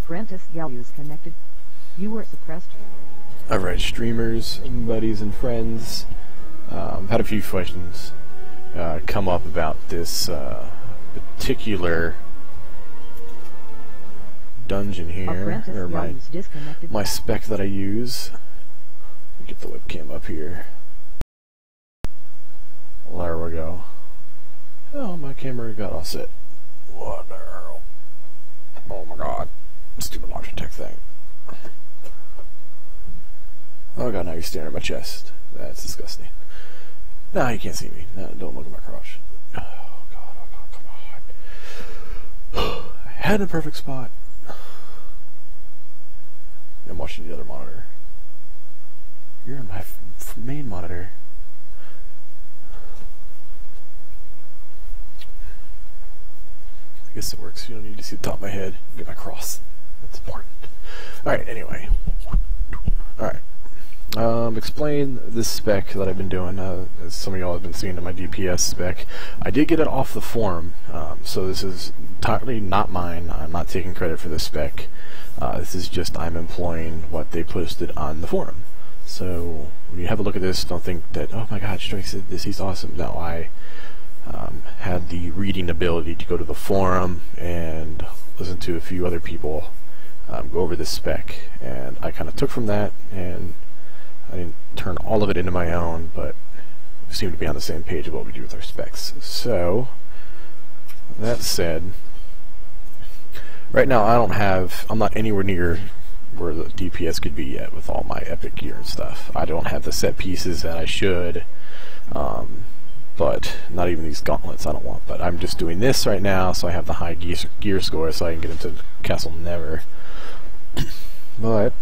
Apprentice Yalu's connected. You were suppressed. Alright, streamers, buddies, and friends. Had a few questions come up about this particular dungeon here, or my spec that I use. Let me get the webcam up here. Well, there we go. Oh, my camera got all set. What the hell? Oh my god. Stupid Logitech thing. Oh god, now you're staring at my chest. That's disgusting. Nah, you can't see me. No, don't look at my crotch. Oh god, come on. I had a perfect spot. I'm watching the other monitor. You're on my main monitor. I guess it works. You don't need to see the top of my head. Get my cross. That's important. Alright, anyway. Alright. Explain this spec that I've been doing, as some of y'all have been seeing in my DPS spec. I did get it off the forum, so this is entirely not mine. I'm not taking credit for this spec. This is just I'm employing what they posted on the forum. So when you have a look at this, don't think that, oh my god, Strike said this, he's awesome. No, I had the reading ability to go to the forum and listen to a few other people go over this spec, and I kind of took from that, and I didn't turn all of it into my own, but we seem to be on the same page of what we do with our specs. So that said, right now I'm not anywhere near where the DPS could be yet with all my epic gear and stuff. I don't have the set pieces that I should, but not even these gauntlets I don't want. But I'm just doing this right now, so I have the high gear score, so I can get into Castle Never. But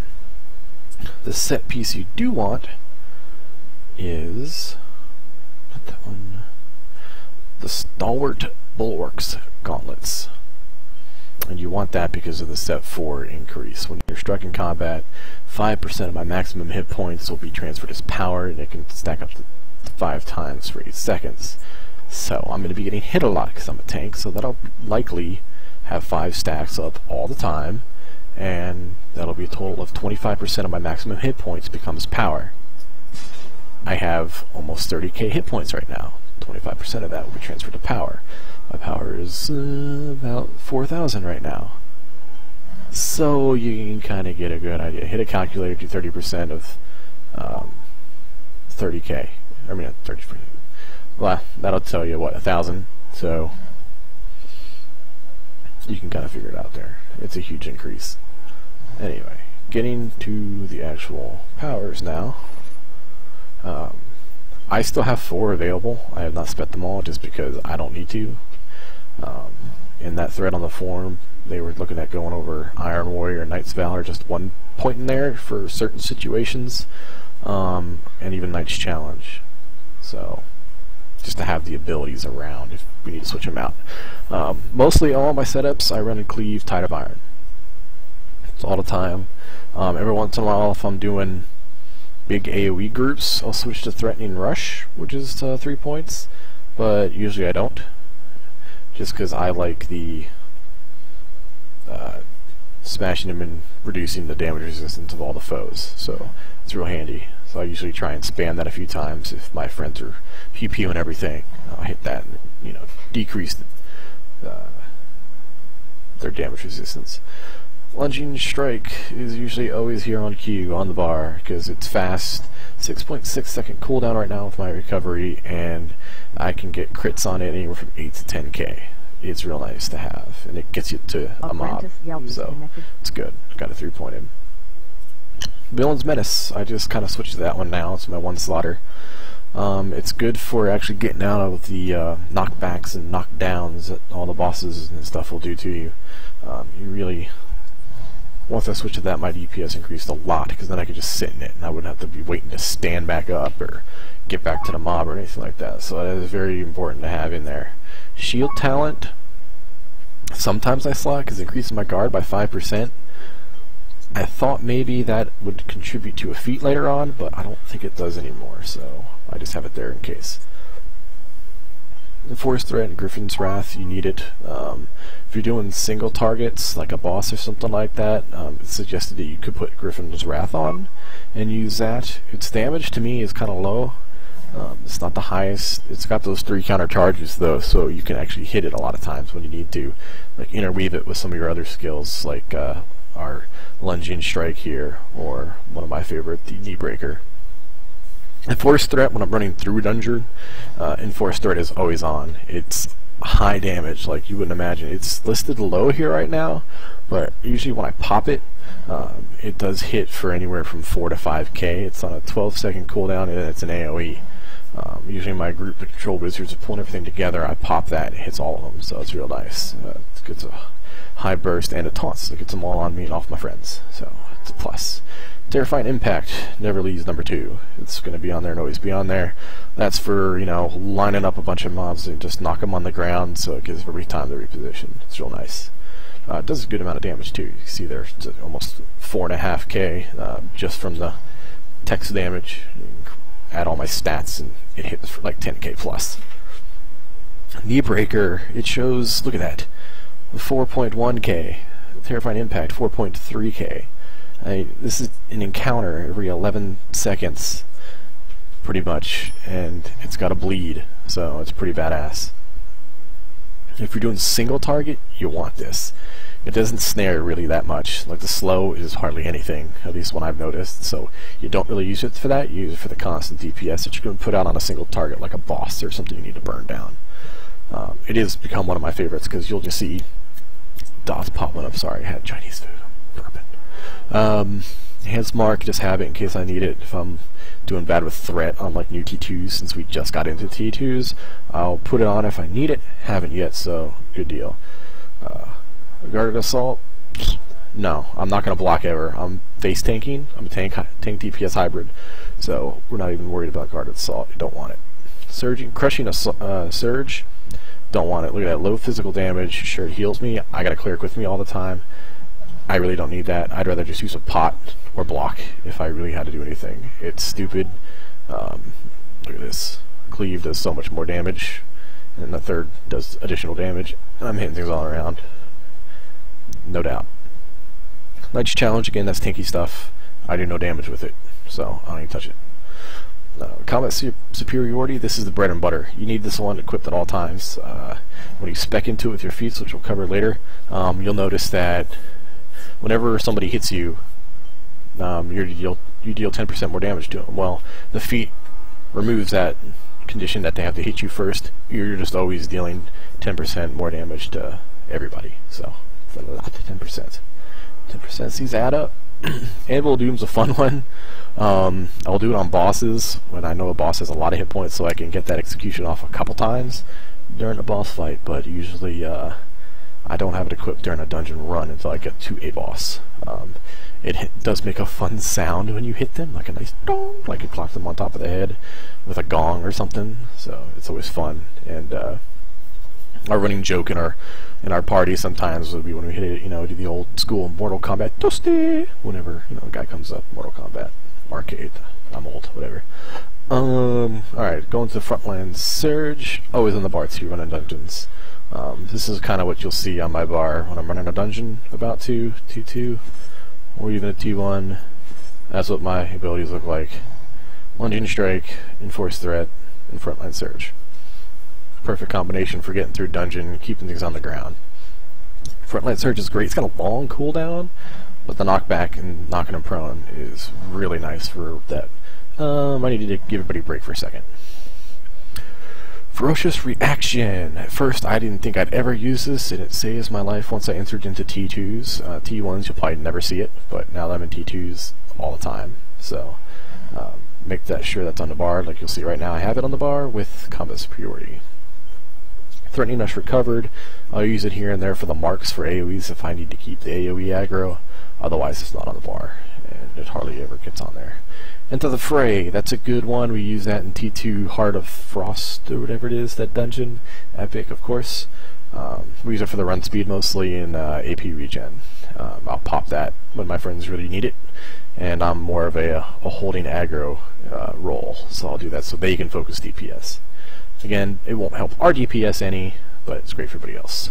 the set piece you do want is not that one. The Stalwart Bulwarks gauntlets. And you want that because of the set 4 increase. When you're struck in combat, 5% of my maximum hit points will be transferred as power, and it can stack up to 5 times for 8 seconds. So I'm going to be getting hit a lot because I'm a tank, so that'll likely have 5 stacks up all the time, and that'll be a total of 25% of my maximum hit points becomes power. I have almost 30k hit points right now. 25% of that will be transferred to power. My power is about 4,000 right now. So you can kind of get a good idea. Hit a calculator, do 30% of 30k. I mean, 30%. Well, that'll tell you, what, 1,000. So you can kind of figure it out there. It's a huge increase. Anyway, getting to the actual powers now. I still have 4 available. I have not spent them all just because I don't need to. In that thread on the forum, they were looking at going over Iron Warrior and Knight's Valor, just one point in there for certain situations, and even Knight's Challenge. So, just to have the abilities around if we need to switch them out. Mostly all my setups, I run in Cleave, Tide of Iron. It's all the time. Every once in a while, if I'm doing big AoE groups, I'll switch to Threatening Rush, which is 3 points, but usually I don't, just because I like the smashing them and reducing the damage resistance of all the foes, so it's real handy. So I usually try and spam that a few times if my friends are pew and everything. I'll hit that and, you know, decrease their damage resistance. Lunging Strike is usually always here on cue on the bar because it's fast, 6.6 second cooldown right now with my recovery, and I can get crits on it anywhere from 8 to 10k. It's real nice to have, and it gets you to a mob, so it's good. Got a 3-point in. Villain's Menace, I just kind of switched to that one now. It's my 1 slaughter. It's good for actually getting out of the knockbacks and knockdowns that all the bosses and stuff will do to you. You really, once I switched to that, my DPS increased a lot, because then I could just sit in it and I wouldn't have to be waiting to stand back up or get back to the mob or anything like that. So that is very important to have in there. Shield talent, sometimes I slot because it increases my guard by 5%. I thought maybe that would contribute to a feat later on, but I don't think it does anymore, so I just have it there in case. Enforced Threat and Griffin's Wrath, you need it. If you're doing single targets, like a boss or something like that, it's suggested that you could put Griffin's Wrath on and use that. Its damage to me is kind of low. It's not the highest. It's got those 3 counter charges though, so you can actually hit it a lot of times when you need to, like interweave it with some of your other skills, like our lunging strike here, or one of my favorite, the knee breaker. Enforced Threat, when I'm running through a dungeon, Enforced Threat is always on. It's high damage, like you wouldn't imagine. It's listed low here right now, but usually when I pop it, it does hit for anywhere from 4 to 5k. It's on a 12-second cooldown, and it's an AoE. Usually my group control wizards are pulling everything together. I pop that, and it hits all of them, so it's real nice. It gets a high burst and a taunt, so it gets them all on me and off my friends, so it's a plus. Terrifying Impact never leaves number 2. It's going to be on there and always be on there. That's for, you know, lining up a bunch of mobs and just knock them on the ground, so it gives every time to reposition. It's real nice. It does a good amount of damage too. You can see there's almost 4.5k just from the text damage. You can add all my stats and it hits for like 10k plus. Knee Breaker, it shows, look at that, 4.1k. Terrifying Impact, 4.3k. This is an encounter every 11 seconds, pretty much, and it's got a bleed, so it's pretty badass. If you're doing single target, you want this. It doesn't snare really that much. Like the slow is hardly anything, at least when I've noticed, so you don't really use it for that. You use it for the constant DPS that you're going to put out on a single target, like a boss or something you need to burn down. It has become one of my favorites because you'll just see dots popping up. Sorry, I had Chinese food. I'm burping. Hands Mark, just have it in case I need it. If I'm doing bad with threat on like new T2s, since we just got into T2s, I'll put it on if I need it. Haven't yet, so good deal. Guarded Assault, no, I'm not going to block ever. I'm face tanking. I'm a tank DPS hybrid, so we're not even worried about Guarded Assault. You don't want it. Crushing a Surge, don't want it. Look at that, low physical damage. Sure, it heals me. I got a cleric with me all the time. I really don't need that. I'd rather just use a pot or block if I really had to do anything. It's stupid. Look at this. Cleave does so much more damage, and the third does additional damage, and I'm hitting things all around. No doubt. Knight's Challenge, again, that's tanky stuff. I do no damage with it, so I don't even touch it. Combat Superiority, this is the bread and butter. You need this one equipped at all times. When you spec into it with your feats, which we'll cover later, you'll notice that whenever somebody hits you, you deal 10% more damage to them. Well, the feat removes that condition that they have to hit you first. You're just always dealing 10% more damage to everybody, so it's a lot, 10%. 10%, these add up. Anvil Doom's a fun one. I'll do it on bosses when I know a boss has a lot of hit points, so I can get that execution off a couple times during a boss fight, but usually I don't have it equipped during a dungeon run until I get to a boss. It does make a fun sound when you hit them, like a nice dong, like it clocks them on top of the head with a gong or something, so it's always fun. And our running joke in our party sometimes would be when we hit it, you know, do the old school Mortal Kombat toasty whenever, you know, a guy comes up, Mortal Kombat arcade. I'm old, whatever. Alright, going to the Frontline Surge, always on the bar 2 running dungeons. This is kind of what you'll see on my bar when I'm running a dungeon, about T2, or even a T1. That's what my abilities look like. Lunging Strike, Enforced Threat, and Frontline Surge. Perfect combination for getting through dungeon and keeping things on the ground. Frontline Surge is great. It's got a long cooldown, but the knockback and knocking them prone is really nice for that. I need to give everybody a break for a second. Ferocious Reaction. At first, I didn't think I'd ever use this, and it saves my life once I entered into T2s. T1s, you'll probably never see it, but now that I'm in T2s all the time, so make that sure that's on the bar. Like you'll see right now, I have it on the bar with Combat Superiority. Threatening Us Recovered, I'll use it here and there for the marks for AoEs if I need to keep the AoE aggro, otherwise it's not on the bar, and it hardly ever gets on there. Into the Fray, that's a good one. We use that in T2 Heart of Frost, or whatever it is, that dungeon. Epic, of course. We use it for the run speed mostly in AP regen. I'll pop that when my friends really need it, and I'm more of a holding aggro role, so I'll do that so they can focus DPS. Again, it won't help our DPS any, but it's great for everybody else.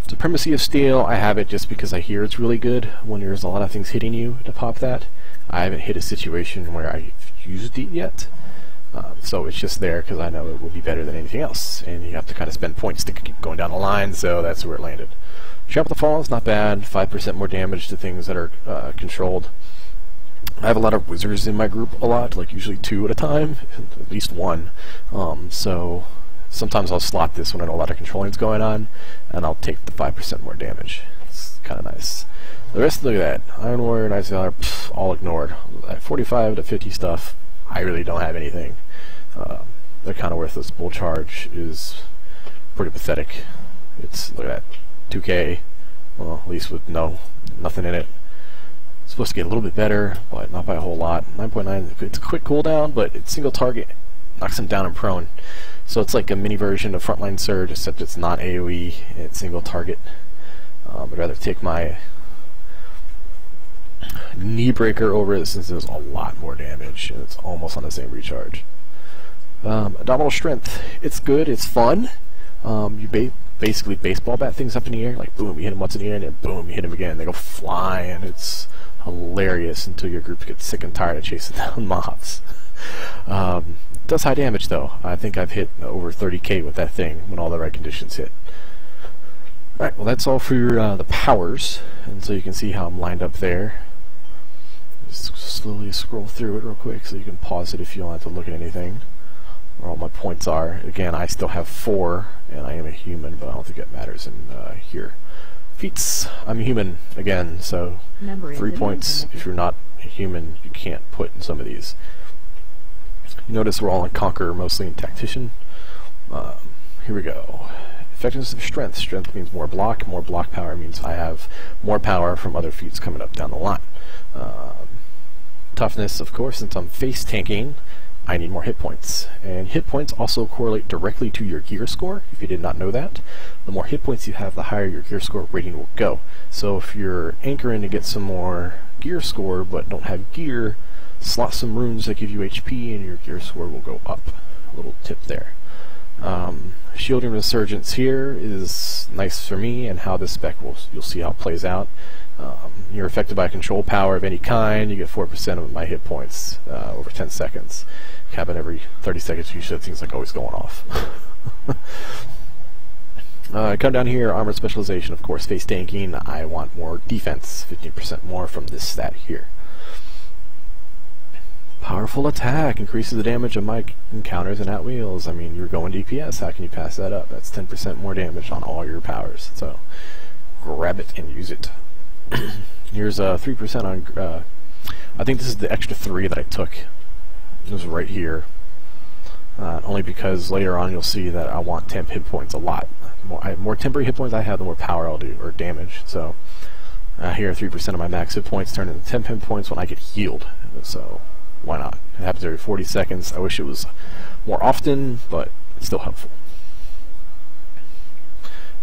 Supremacy of Steel, I have it just because I hear it's really good when there's a lot of things hitting you to pop that. I haven't hit a situation where I've used it yet, so it's just there because I know it will be better than anything else, and you have to kind of spend points to keep going down the line, so that's where it landed. Trample the Fall is not bad, 5% more damage to things that are controlled. I have a lot of wizards in my group a lot, like usually 2 at a time, at least 1, so sometimes I'll slot this when I know a lot of controlling is going on, and I'll take the 5% more damage. It's kind of nice. The rest, look at that. Iron Warrior and Ice Valor, all ignored. At 45 to 50 stuff, I really don't have anything. They're kind of worthless. Bull Charge is pretty pathetic. It's, look at that, 2k, well, at least with nothing in it. It's supposed to get a little bit better, but not by a whole lot. 9.9, it's a quick cooldown, but it's single target, knocks him down and prone. So it's like a mini version of Frontline Surge, except it's not AoE, and it's single target. I'd rather take my Knee Breaker over it since there's a lot more damage, and it's almost on the same recharge. Abdominal Strength, it's good, it's fun. You basically baseball bat things up in the air, like boom, you hit them once in the air, and then boom, you hit them again. They go flying. It's hilarious until your group gets sick and tired of chasing down mobs. Does high damage though. I think I've hit over 30k with that thing when all the right conditions hit. Alright, well that's all for the powers, and so you can see how I'm lined up there. Just slowly scroll through it real quick so you can pause it if you don't have to look at anything. Where all my points are. Again, I still have 4, and I am a human, but I don't think it matters in here. Feats, I'm a human again, so 3 points. If you're not a human, you can't put in some of these. You notice we're all in Conqueror, mostly in Tactician. Here we go. Effectiveness of Strength. Strength means more block power means I have more power from other feats coming up down the line. Toughness, of course, since I'm face tanking, I need more hit points. And hit points also correlate directly to your gear score, if you did not know that. The more hit points you have, the higher your gear score rating will go. So if you're anchoring to get some more gear score but don't have gear, slot some runes that give you HP and your gear score will go up. A little tip there. Shielding Resurgence here is nice for me, and how this spec you'll see how it plays out. You're affected by control power of any kind, you get 4% of my hit points over 10 seconds. Happen every 30 seconds, you should things like always going off. Come down here, Armored Specialization, of course, face tanking, I want more defense, 15% more from this stat here. Powerful Attack increases the damage of my encounters and at wheels. I mean, you're going DPS, how can you pass that up? That's 10% more damage on all your powers, so grab it and use it. Here's 3% on, I think this is the extra 3 that I took. It was right here. Only because later on you'll see that I want temp hit points a lot. More temporary hit points I have, the more power I'll do, or damage. So here 3% of my max hit points turn into temp hit points when I get healed. So why not? It happens every 40 seconds. I wish it was more often, but it's still helpful.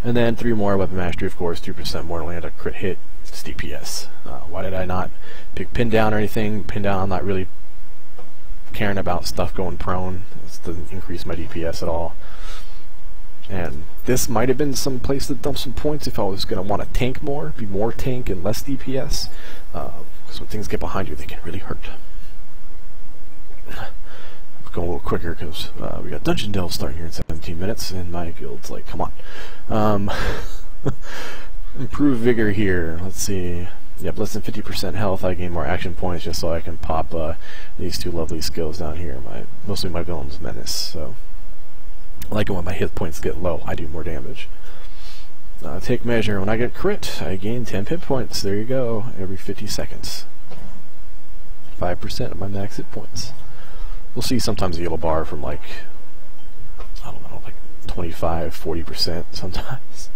And then 3 more Weapon Mastery, of course, 2% more to land a crit hit. It's DPS. Why did I not pick Pin Down or anything? Pin Down, I'm not really caring about stuff going prone. This doesn't increase my DPS at all. And this might have been some place to dump some points if I was going to want to tank more, be more tank and less DPS. Because when things get behind you, they can really hurt. Going a little quicker because we got Dungeon Delve starting here in 17 minutes, and my guild's like, come on. Improve Vigor here. Let's see. Yep, less than 50% health. I gain more action points just so I can pop these 2 lovely skills down here. Mostly my Villain's Menace. So I like it when my hit points get low. I do more damage. Take Measure. When I get crit, I gain 10 hit points. There you go. Every 50 seconds. 5% of my max hit points. We'll see sometimes a yellow bar from like, I don't know, like 25, 40% sometimes.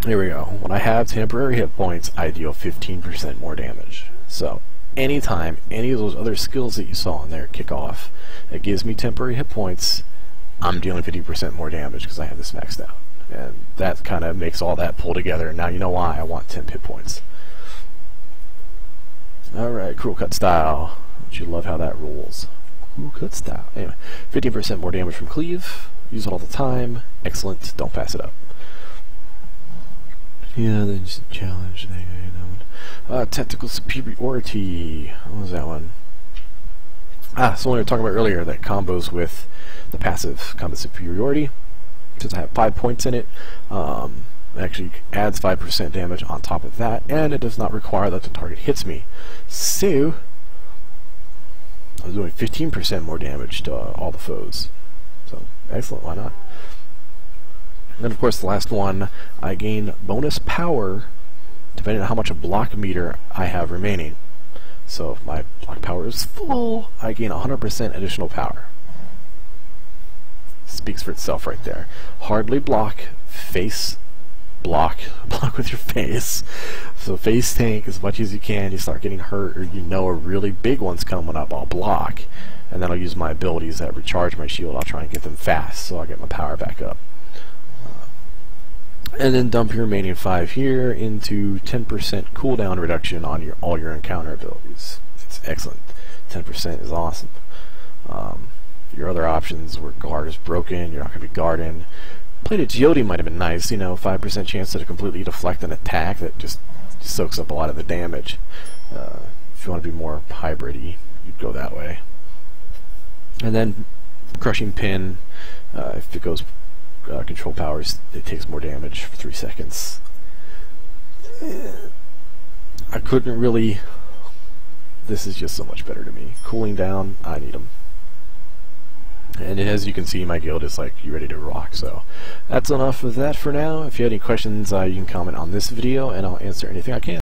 Here we go. When I have temporary hit points, I deal 15% more damage. So anytime any of those other skills that you saw in there kick off, it gives me temporary hit points, I'm dealing 50% more damage because I have this maxed out. And that kind of makes all that pull together. Now you know why I want 10 hit points. Alright, Cruel Cut Style. Don't you love how that rules? Ooh, good style. Anyway, 15% more damage from cleave. Use it all the time. Excellent. Don't pass it up. Yeah, then just a challenge. Tactical superiority. What was that one? So when we were talking about earlier, that combos with the passive combat superiority. Since I have 5 points in it, it actually adds 5% damage on top of that, and it does not require that the target hits me. So I was doing 15% more damage to all the foes. So excellent, why not? And then of course the last one, I gain bonus power depending on how much a block meter I have remaining. So if my block power is full, I gain 100% additional power. Speaks for itself right there. Hardly block, face block with your face. So face tank as much as you can. You start getting hurt or you know a really big one's coming up, I'll block. And then I'll use my abilities that recharge my shield. I'll try and get them fast so I get my power back up. And then dump your remaining 5 here into 10% cooldown reduction on all your encounter abilities. It's excellent. 10% is awesome. Your other options where guard is broken, you're not going to be guarding. Played a Geode might have been nice, you know, 5% chance to completely deflect an attack that just soaks up a lot of the damage. If you want to be more hybrid-y, you'd go that way. And then Crushing Pin, if it goes control powers, it takes more damage for 3 seconds. I couldn't really... This is just so much better to me. Cooling down, I need them. And as you can see, my guild is like, you ready to rock. So that's enough of that for now. If you have any questions, you can comment on this video and I'll answer anything I can.